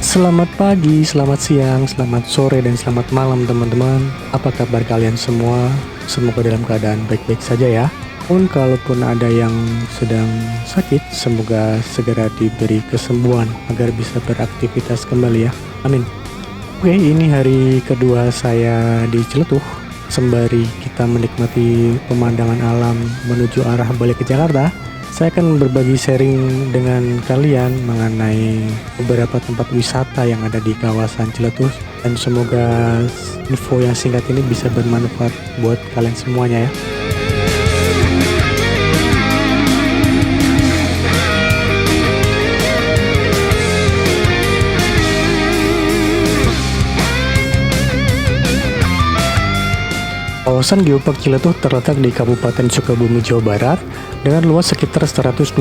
Selamat pagi, selamat siang, selamat sore, dan selamat malam teman-teman. Apa kabar kalian semua? Semoga dalam keadaan baik-baik saja ya. Kalaupun ada yang sedang sakit, semoga segera diberi kesembuhan agar bisa beraktivitas kembali ya. Amin. Oke, ini hari kedua saya di Ciletuh. Sembari kita menikmati pemandangan alam menuju arah balik ke Jakarta, saya akan berbagi sharing dengan kalian mengenai beberapa tempat wisata yang ada di kawasan Ciletuh, dan semoga info yang singkat ini bisa bermanfaat buat kalian semuanya ya. Kawasan Geopark Ciletuh terletak di Kabupaten Sukabumi, Jawa Barat dengan luas sekitar 128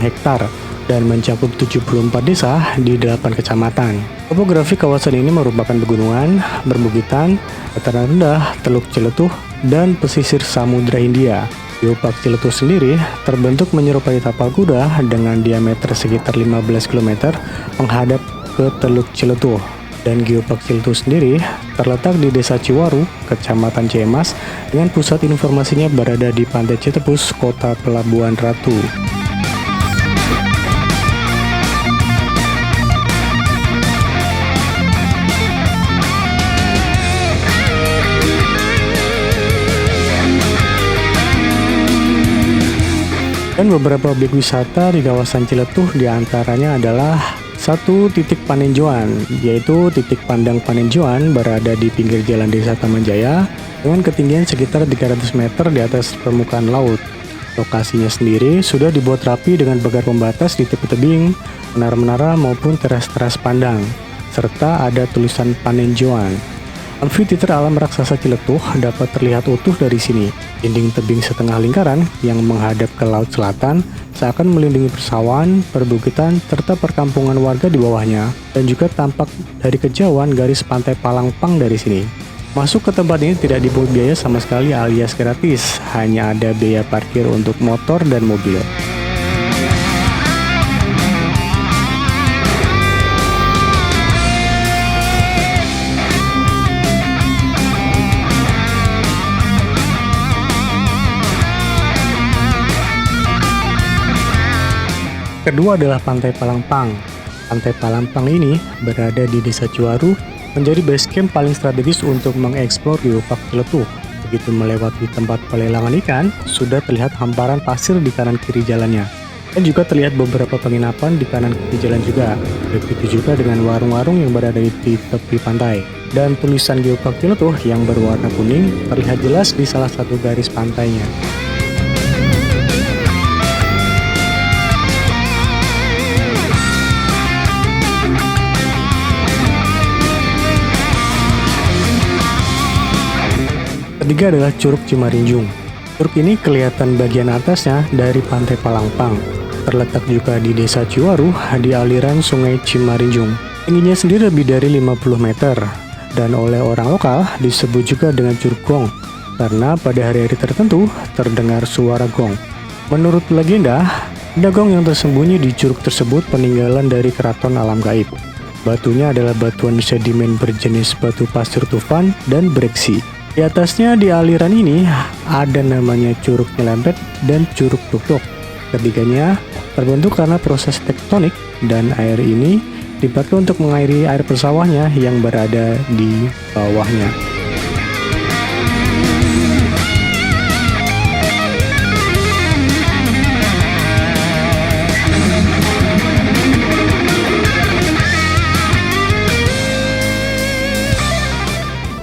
hektar dan mencakup 74 desa di 8 kecamatan. Topografi kawasan ini merupakan pegunungan, perbukitan, dataran rendah, Teluk Ciletuh, dan pesisir Samudra Hindia. Geopark Ciletuh sendiri terbentuk menyerupai tapal kuda dengan diameter sekitar 15 km menghadap ke Teluk Ciletuh. Dan Geopark Ciletuh sendiri terletak di Desa Ciwaru, Kecamatan Ciemas, dengan pusat informasinya berada di Pantai Citepus, Kota Pelabuhan Ratu. Dan beberapa objek wisata di kawasan Ciletuh diantaranya adalah satu titik paninjauan, yaitu titik pandang paninjauan berada di pinggir jalan Desa Taman Jaya dengan ketinggian sekitar 300 meter di atas permukaan laut. Lokasinya sendiri sudah dibuat rapi dengan pagar pembatas di tepi tebing, menara-menara maupun teras-teras pandang, serta ada tulisan paninjauan. Amphitheater alam raksasa Ciletuh dapat terlihat utuh dari sini. Dinding tebing setengah lingkaran yang menghadap ke laut selatan seakan melindungi persawahan, perbukitan, serta perkampungan warga di bawahnya, dan juga tampak dari kejauhan garis pantai Palangpang dari sini. Masuk ke tempat ini tidak dipungut biaya sama sekali alias gratis, hanya ada biaya parkir untuk motor dan mobil. Kedua adalah Pantai Palangpang. Pantai Palangpang ini berada di Desa Ciwaru, menjadi base camp paling strategis untuk mengeksplor Geopark Ciletuh. Begitu melewati tempat pelelangan ikan, sudah terlihat hamparan pasir di kanan kiri jalannya. Dan juga terlihat beberapa penginapan di kanan kiri jalan juga. Begitu juga dengan warung-warung yang berada di tepi pantai. Dan tulisan Geopark Ciletuh yang berwarna kuning terlihat jelas di salah satu garis pantainya. Ketiga adalah Curug Cimarinjung. Curug ini kelihatan bagian atasnya dari Pantai Palangpang. Terletak juga di Desa Ciwaru di aliran Sungai Cimarinjung. Tingginya sendiri lebih dari 50 meter dan oleh orang lokal disebut juga dengan Curug Gong karena pada hari-hari tertentu terdengar suara gong. Menurut legenda, ada gong yang tersembunyi di curug tersebut peninggalan dari keraton alam gaib. Batunya adalah batuan sedimen berjenis batu pasir tufan dan breksi. Di atasnya di aliran ini ada namanya Curug Nyelempet dan Curug Tuk-Tuk. Ketiganya terbentuk karena proses tektonik dan air ini dipakai untuk mengairi air persawahnya yang berada di bawahnya.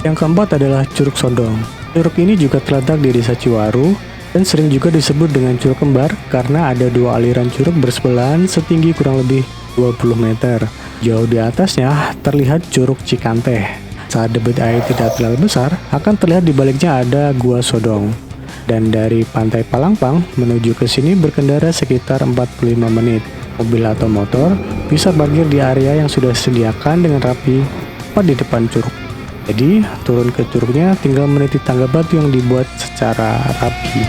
Yang keempat adalah Curug Sodong. Curug ini juga terletak di Desa Ciwaru dan sering juga disebut dengan Curug Kembar karena ada dua aliran curug bersebelahan setinggi kurang lebih 20 meter. Jauh di atasnya terlihat Curug Cikanteh. Saat debit air tidak terlalu besar, akan terlihat di baliknya ada Gua Sodong. Dan dari Pantai Palangpang menuju ke sini berkendara sekitar 45 menit. Mobil atau motor bisa parkir di area yang sudah disediakan dengan rapi tepat di depan curug. Jadi turun ke curugnya tinggal meniti tangga batu yang dibuat secara rapi.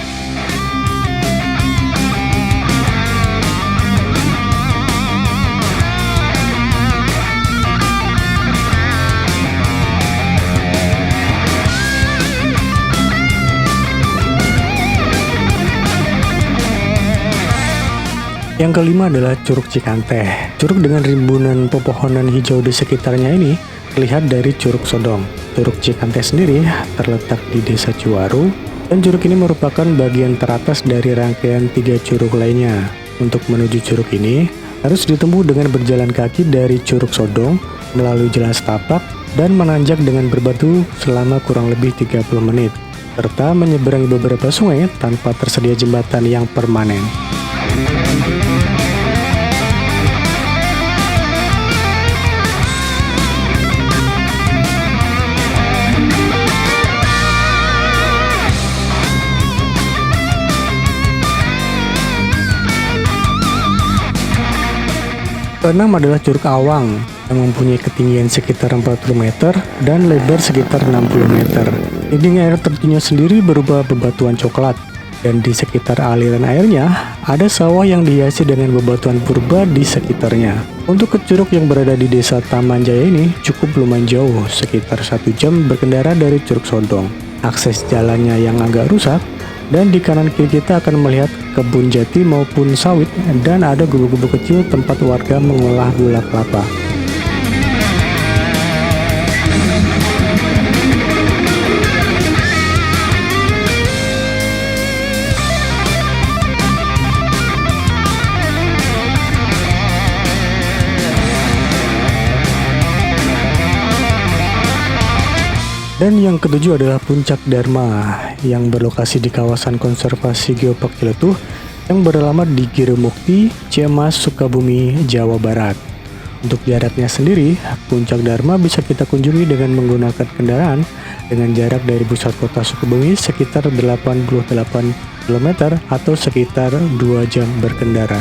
Yang kelima adalah Curug Cikanteh. Curug dengan rimbunan pepohonan hijau di sekitarnya ini terlihat dari Curug Sodong. Curug Cikanteh sendiri terletak di Desa Ciwaru, dan curug ini merupakan bagian teratas dari rangkaian 3 curug lainnya. Untuk menuju curug ini harus ditempuh dengan berjalan kaki dari Curug Sodong melalui jalan setapak dan menanjak dengan berbatu selama kurang lebih 30 menit, serta menyeberangi beberapa sungai tanpa tersedia jembatan yang permanen. Keenam adalah Curug Awang yang mempunyai ketinggian sekitar 40 meter dan lebar sekitar 60 meter. Dinding air terjunnya sendiri berupa bebatuan coklat, dan di sekitar aliran airnya ada sawah yang dihiasi dengan bebatuan purba di sekitarnya. Untuk ke curug yang berada di Desa Taman Jaya ini cukup lumayan jauh, sekitar 1 jam berkendara dari Curug Sodong. Akses jalannya yang agak rusak, dan di kanan kiri kita akan melihat kebun jati maupun sawit, dan ada gubuk-gubuk kecil tempat warga mengolah gula kelapa. Dan yang ketujuh adalah Puncak Dharma yang berlokasi di kawasan konservasi Geopark Ciletuh yang beralamat di Giremukti, Ciamas, Sukabumi, Jawa Barat. Untuk jaraknya sendiri, Puncak Dharma bisa kita kunjungi dengan menggunakan kendaraan dengan jarak dari pusat kota Sukabumi sekitar 88 km atau sekitar 2 jam berkendara.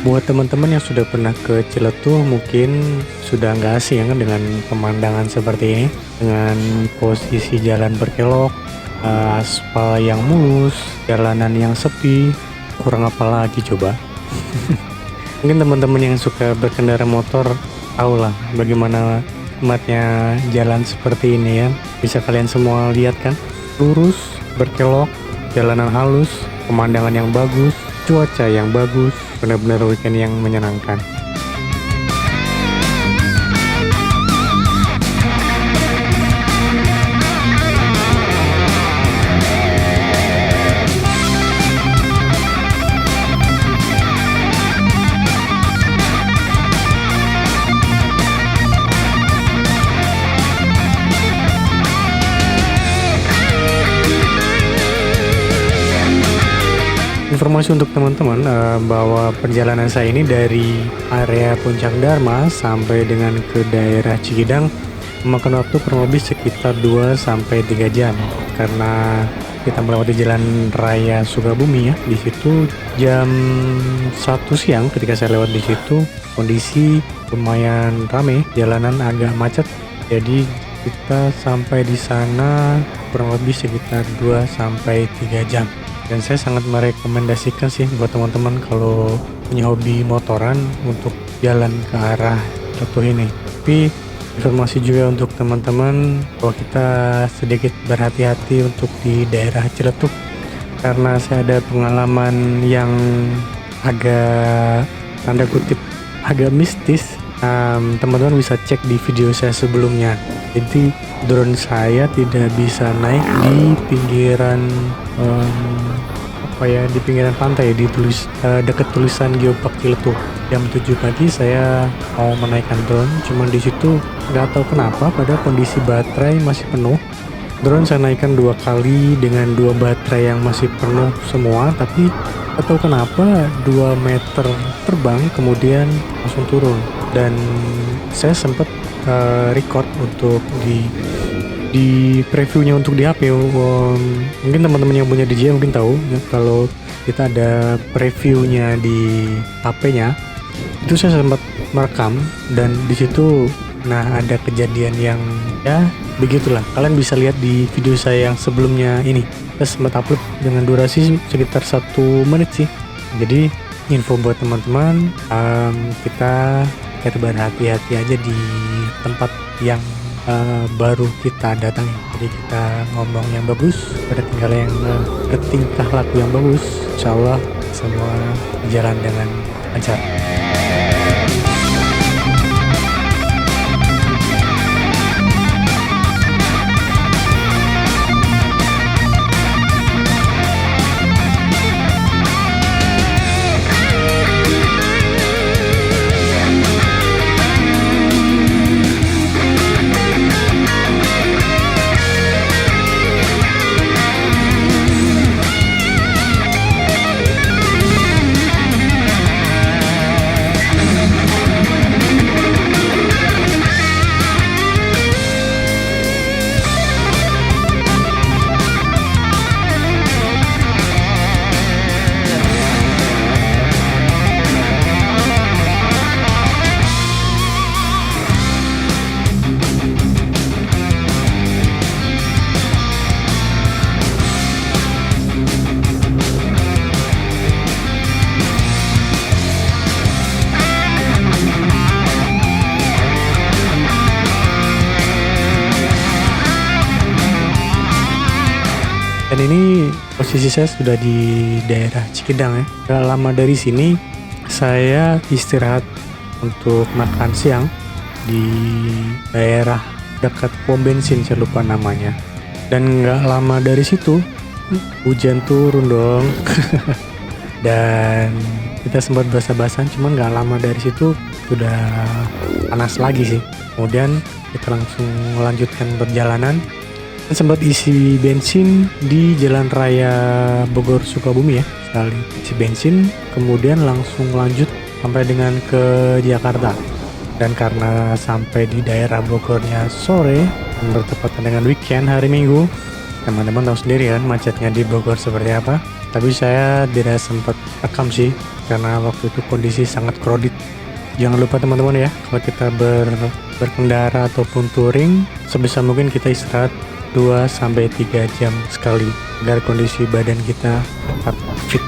Buat teman-teman yang sudah pernah ke Ciletuh mungkin sudah nggak asing ya kan dengan pemandangan seperti ini, dengan posisi jalan berkelok, aspal yang mulus, jalanan yang sepi, kurang apa lagi coba. Mungkin teman-teman yang suka berkendara motor tahu lah bagaimana nikmatnya jalan seperti ini ya. Bisa kalian semua lihat kan, lurus, berkelok, jalanan halus, pemandangan yang bagus, cuaca yang bagus, benar-benar weekend yang menyenangkan. Informasi untuk teman-teman bahwa perjalanan saya ini dari area Puncak Dharma sampai dengan ke daerah Cikidang memakan waktu kurang lebih sekitar 2-3 jam karena kita melewati jalan raya Sukabumi ya. Di situ jam 1 siang ketika saya lewat di situ kondisi lumayan ramai, jalanan agak macet. Jadi kita sampai di sana kurang lebih sekitar 2-3 jam. Dan saya sangat merekomendasikan sih buat teman-teman kalau punya hobi motoran untuk jalan ke arah Ciletuh ini. Tapi informasi juga untuk teman-teman bahwa kita sedikit berhati-hati untuk di daerah Ciletuh karena saya ada pengalaman yang agak tanda kutip agak mistis. Teman-teman bisa cek di video saya sebelumnya. Jadi drone saya tidak bisa naik di pinggiran di pinggiran pantai di dekat tulisan Geopark Ciletuh. Jam 7 pagi saya mau menaikkan drone, cuman di situ nggak tahu kenapa pada kondisi baterai masih penuh. Drone saya naikkan 2 kali dengan 2 baterai yang masih penuh semua, tapi nggak tahu kenapa 2 meter terbang kemudian langsung turun. Dan saya sempat record untuk di di previewnya untuk di HP. Mungkin teman-teman yang punya DJI mungkin tahu ya, kalau kita ada previewnya di HP-nya. Itu saya sempat merekam dan di situ ada kejadian yang ya begitulah. Kalian bisa lihat di video saya yang sebelumnya ini. Saya sempat upload dengan durasi sekitar 1 menit sih. Jadi info buat teman-teman, kita berhati-hati aja di tempat yang baru kita datangi. Jadi kita ngomong yang bagus, tinggal yang tingkah laku yang bagus. Insya Allah semua berjalan dengan lancar. Dan ini posisi saya sudah di daerah Cikidang ya. Gak lama dari sini saya istirahat untuk makan siang di daerah dekat pom bensin, saya lupa namanya. Dan gak lama dari situ hujan turun dong. Dan kita sempat basah-basahan, cuman gak lama dari situ sudah panas lagi sih. Kemudian kita langsung melanjutkan perjalanan. Sempat isi bensin di Jalan Raya Bogor Sukabumi ya, sekali isi bensin, kemudian langsung lanjut sampai dengan ke Jakarta. Dan karena sampai di daerah Bogornya sore dan bertepatan dengan weekend hari Minggu, teman-teman tahu sendiri kan macetnya di Bogor seperti apa. Tapi saya tidak sempat rekam sih karena waktu itu kondisi sangat crowded. Jangan lupa teman-teman ya, kalau kita berkendara ataupun touring, sebisa mungkin kita istirahat 2-3 jam sekali agar kondisi badan kita tetap fit.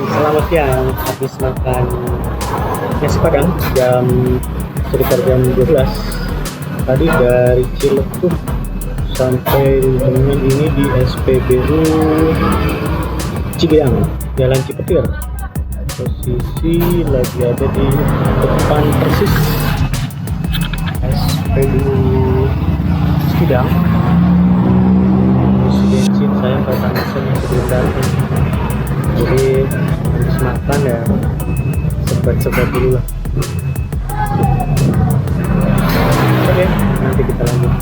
Selamat siang, habis makan nasi Padang sekitar jam 12. Tadi dari Ciletuh sampai dengan ini di SPBU Cikidang, Jalan Cipetir. Posisi lagi ada di depan persis SPBU Cikidang. Isi bensin saya pasang mesin yang sebelum datang. Jadi habis makan ya sebat-sebat dulu lah. Oke, nanti kita lanjut.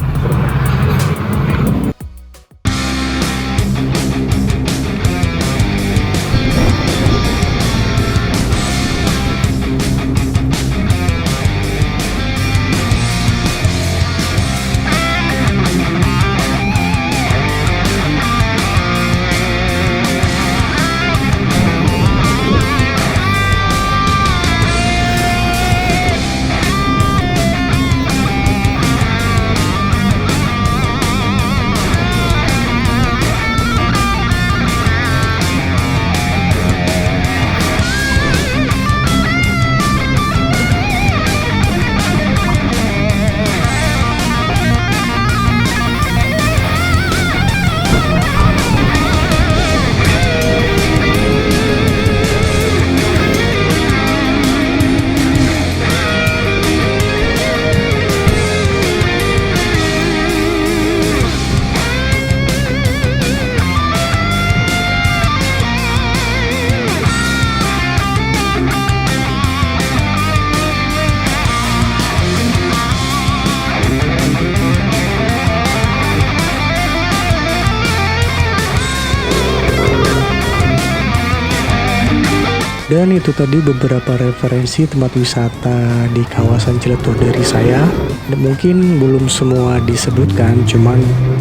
Dan itu tadi beberapa referensi tempat wisata di kawasan Ciletuh dari saya. Mungkin belum semua disebutkan, cuman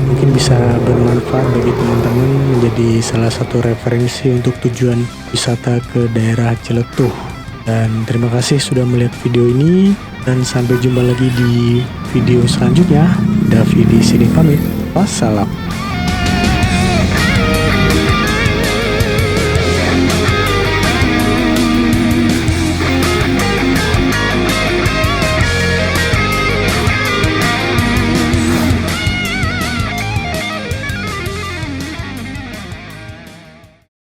mungkin bisa bermanfaat bagi teman-teman menjadi salah satu referensi untuk tujuan wisata ke daerah Ciletuh. Dan terima kasih sudah melihat video ini, dan sampai jumpa lagi di video selanjutnya. Davi di sini pamit. Wassalam.